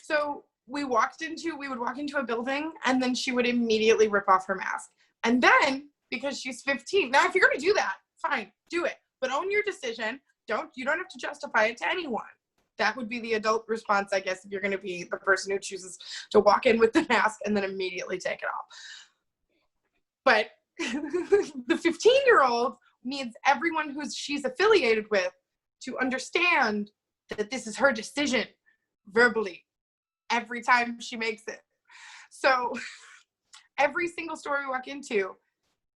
So we would walk into a building, and then she would immediately rip off her mask. And then, because she's 15, now if you're going to do that, fine, do it. But own your decision. You don't have to justify it to anyone. That would be the adult response, I guess, if you're going to be the person who chooses to walk in with the mask and then immediately take it off. But the 15-year-old needs everyone who she's affiliated with to understand that this is her decision verbally every time she makes it. So every single store we walk into,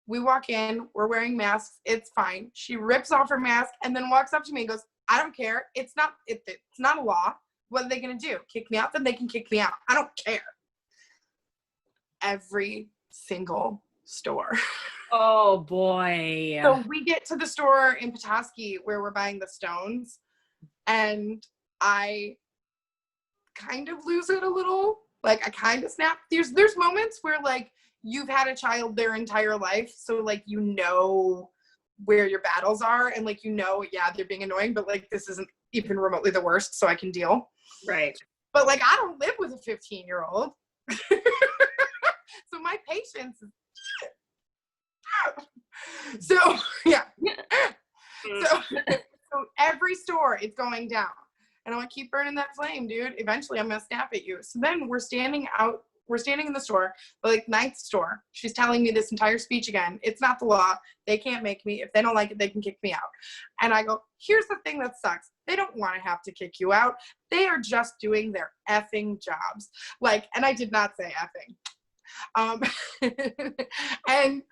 we walk in, we're wearing masks, it's fine. She rips off her mask and then walks up to me and goes, I don't care. It's not a law. What are they going to do? Kick me out? Then they can kick me out. I don't care. Every single store. Oh boy. So we get to the store in Petoskey where we're buying the stones, and I kind of lose it a little. Like, I kind of snap. There's moments where, like, you've had a child their entire life, so, like, you know where your battles are, and, like, you know, yeah, they're being annoying, but, like, this isn't even remotely the worst, so I can deal. But, like, I don't live with a 15-year-old. So my patience is so yeah. So every store it's going down, and I'm gonna keep burning that flame, dude. Eventually I'm gonna snap at you. So then we're standing in the store, like ninth store. She's telling me this entire speech again. It's not the law. They can't make me. If they don't like it, they can kick me out. And I go, here's the thing that sucks. They don't want to have to kick you out. They are just doing their effing jobs. Like, and I did not say effing. And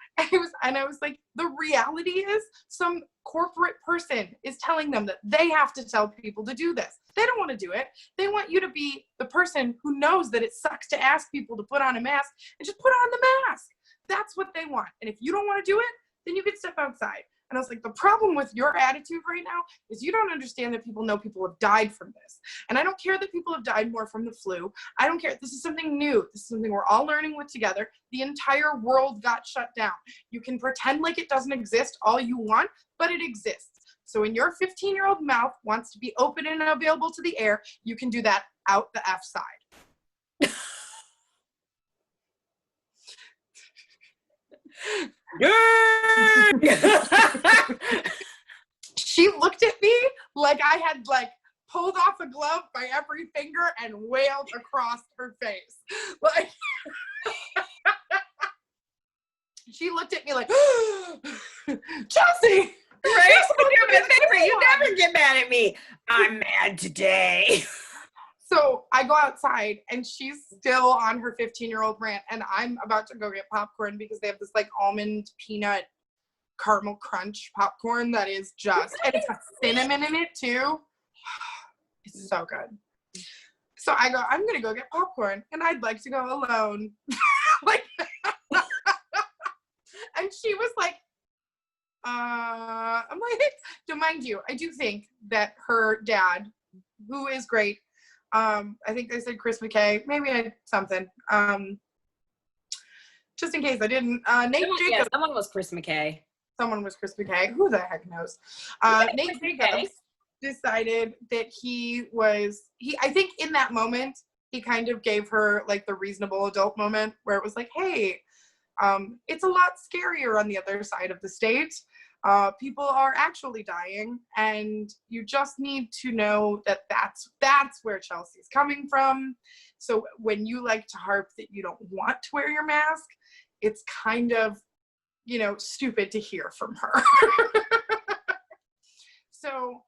I was like, the reality is some corporate person is telling them that they have to tell people to do this. They don't want to do it. They want you to be the person who knows that it sucks to ask people to put on a mask and just put on the mask. That's what they want. And if you don't want to do it, then you can step outside. And I was like, the problem with your attitude right now is you don't understand that people know people have died from this. And I don't care that people have died more from the flu. I don't care. This is something new. This is something we're all learning with together. The entire world got shut down. You can pretend like it doesn't exist all you want, but it exists. So when your 15-year-old mouth wants to be open and available to the air, you can do that out the F side. She looked at me like I had like pulled off a glove by every finger and wailed across her face. Like she looked at me like, Chelsea! Right? You're my favorite. You never get mad at me. I'm mad today. So I go outside and she's still on her 15-year-old rant, and I'm about to go get popcorn because they have this like almond peanut caramel crunch popcorn that is just, and it's got cinnamon in it too. It's so good. So I go, I'm gonna go get popcorn and I'd like to go alone. Like, and she was like, I'm like, so mind you, I do think that her dad, who is great, I think they said Chris McKay. Maybe something. Just in case I didn't. Nate Jacobs. Someone was Chris McKay. Someone was Chris McKay. Who the heck knows? Nate Jacobs decided that I think in that moment, he kind of gave her like the reasonable adult moment where it was like, hey, it's a lot scarier on the other side of the state. People are actually dying, and you just need to know that that's where Chelsea's coming from. So when you like to harp that you don't want to wear your mask, it's kind of, stupid to hear from her. So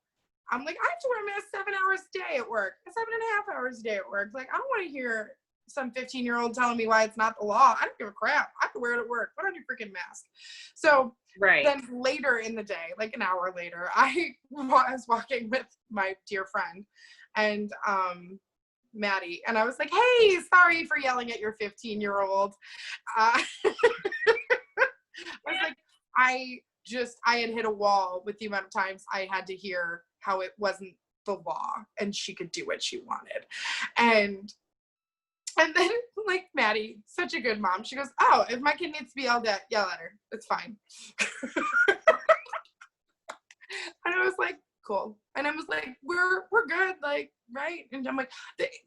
I'm like, I have to wear a mask 7 hours a day at work, 7.5 hours a day at work. Like, I don't want to hear some 15-year-old telling me why it's not the law. I don't give a crap. I can wear it at work. Put on your freaking mask. So then later in the day, like an hour later, I was walking with my dear friend and Maddie, and I was like, hey, sorry for yelling at your 15-year-old. I was like, I had hit a wall with the amount of times I had to hear how it wasn't the law and she could do what she wanted. And then, like, Maddie, such a good mom, she goes, oh, if my kid needs to be yelled at, yell at her. It's fine. And I was like, cool. And I was like, we're good, like, right? And I'm like,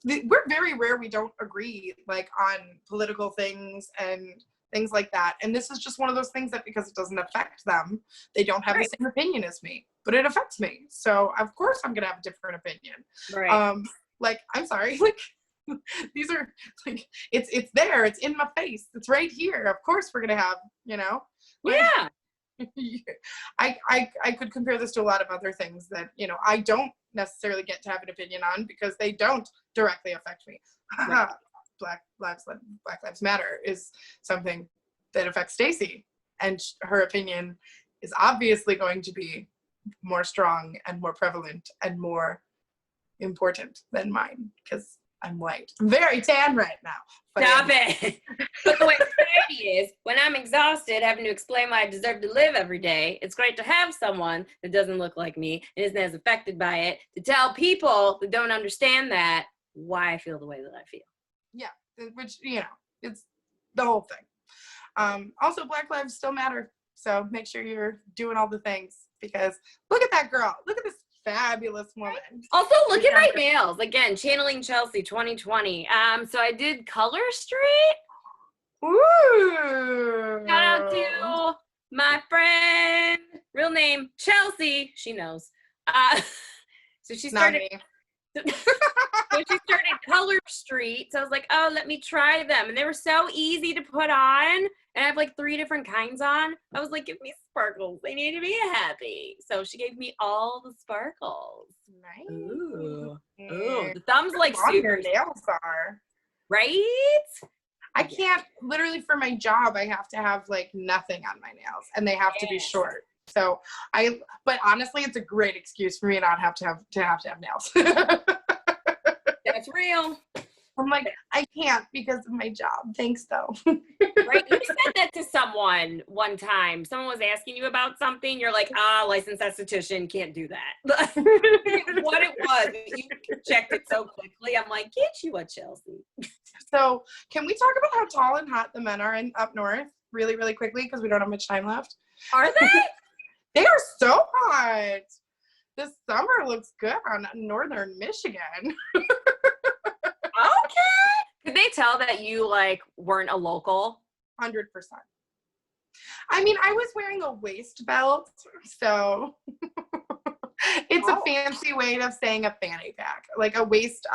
we're very rare we don't agree, like, on political things and things like that. And this is just one of those things that because it doesn't affect them, they don't have the same opinion as me, but it affects me. So, of course, I'm going to have a different opinion. Right. Like, I'm sorry, like, these are like it's there, it's in my face, it's right here. Of course we're gonna have, Yeah. I could compare this to a lot of other things that I don't necessarily get to have an opinion on because they don't directly affect me. Right. Black Lives Matter is something that affects Stacey, and her opinion is obviously going to be more strong and more prevalent and more important than mine because I'm white. I'm very tan right now. Stop it. But the way society is, when I'm exhausted having to explain why I deserve to live every day, it's great to have someone that doesn't look like me and isn't as affected by it to tell people that don't understand that why I feel the way that I feel. Yeah, which, it's the whole thing. Also, Black lives still matter. So make sure you're doing all the things because look at that girl. Look at this fabulous woman. Also, look at my nails. Again, channeling Chelsea 2020. So I did Color Street. Ooh. Shout out to my friend, real name Chelsea. She knows. So she started. So she started Color Street. So I was like, oh, let me try them. And they were so easy to put on. And I have like 3 different kinds on. I was like, give me sparkles. They need to be happy. So she gave me all the sparkles. Nice. Ooh. Ooh. The thumbs like super. Your nails are. Right? I can't, literally for my job, I have to have like nothing on my nails and they have to be short. So but honestly, it's a great excuse for me not have to have nails. That's real. I'm like, I can't because of my job. Thanks though. Right? You said that to someone one time. Someone was asking you about something. You're like, licensed esthetician, can't do that. What it was, you checked it so quickly. I'm like, get you a Chelsea. So can we talk about how tall and hot the men are up north really, really quickly because we don't have much time left? Are they? They are so hot. This summer looks good on northern Michigan. Okay. Could they tell that you like weren't a local? 100%. I mean, I was wearing a waist belt, so it's a fancy way of saying a fanny pack, like a waist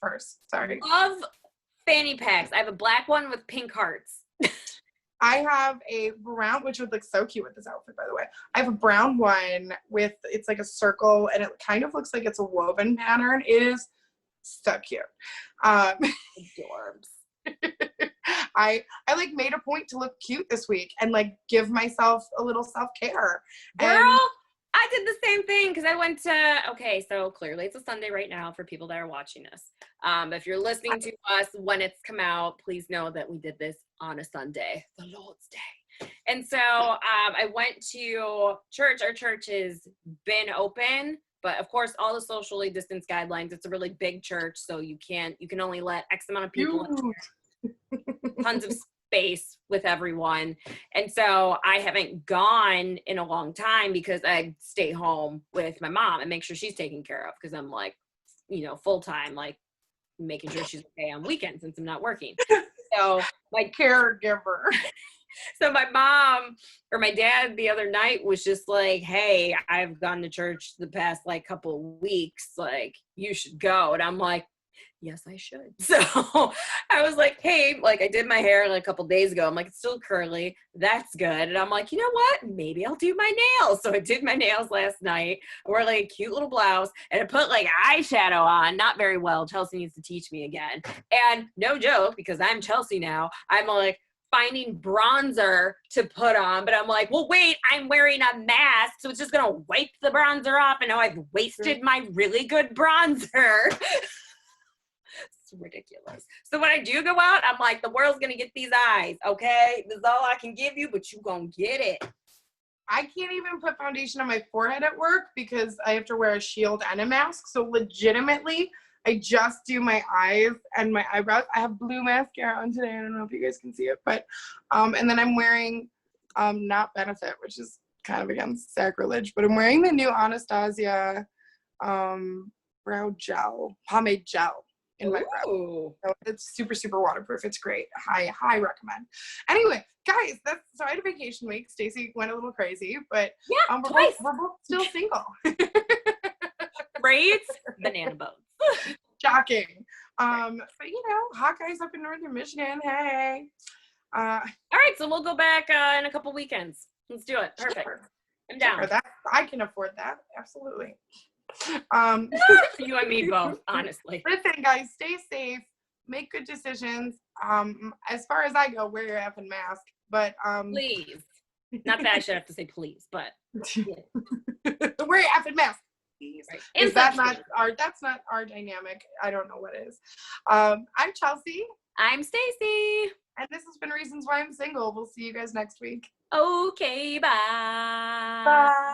purse. Sorry. Love fanny packs. I have a black one with pink hearts. I have a brown, which would look so cute with this outfit, by the way. I have a brown one with, it's like a circle, and it kind of looks like it's a woven pattern. It is so cute. Adorbs. I like made a point to look cute this week and like give myself a little self-care. Girl, I did the same thing because I went to, okay, so clearly it's a Sunday right now for people that are watching us. If you're listening to us when it's come out, please know that we did this on a Sunday, the Lord's Day. And so I went to church. Our church has been open But of course, all the socially distance guidelines, it's a really big church, so you can only let X amount of people in, tons of space with everyone. And so I haven't gone in a long time because I stay home with my mom and make sure she's taken care of, because I'm like, full time, like making sure she's okay on weekends since I'm not working. So my caregiver. So my mom or my dad the other night was just like, hey, I've gone to church the past like couple of weeks, like you should go. And I'm like, yes, I should. So I was like, hey, like I did my hair like a couple days ago. I'm like, it's still curly. That's good. And I'm like, you know what? Maybe I'll do my nails. So I did my nails last night. I wore like a cute little blouse and I put like eyeshadow on. Not very well. Chelsea needs to teach me again. And no joke, because I'm Chelsea now, I'm like, finding bronzer to put on, but I'm like, well, wait, I'm wearing a mask, so it's just gonna wipe the bronzer off, and now I've wasted my really good bronzer. It's ridiculous. So when I do go out, I'm like, the world's gonna get these eyes, okay? This is all I can give you, but you gonna get it. I can't even put foundation on my forehead at work because I have to wear a shield and a mask. So legitimately, I just do my eyes and my eyebrows. I have blue mascara on today. I don't know if you guys can see it, but, and then I'm wearing, not Benefit, which is kind of against sacrilege, but I'm wearing the new Anastasia, brow gel, pomade gel in my brow. So it's super, super waterproof. It's great. High recommend. Anyway, guys, so I had a vacation week. Stacy went a little crazy, but yeah, we're both still single. Braids, banana boats. Shocking. But hot guys up in Northern Michigan. Hey. All right, so we'll go back in a couple weekends. Let's do it. Perfect. Sure. I'm down. Sure, I can afford that. Absolutely. You and me both, honestly. Listen, guys, stay safe. Make good decisions. As far as I go, wear your effing mask. But please. Not that I should have to say please, but wear your effing mask. Right. Is that that's not our dynamic. I don't know what is. I'm Chelsea. I'm Stacy. And this has been Reasons Why I'm Single. We'll see you guys next week. Okay, bye. Bye.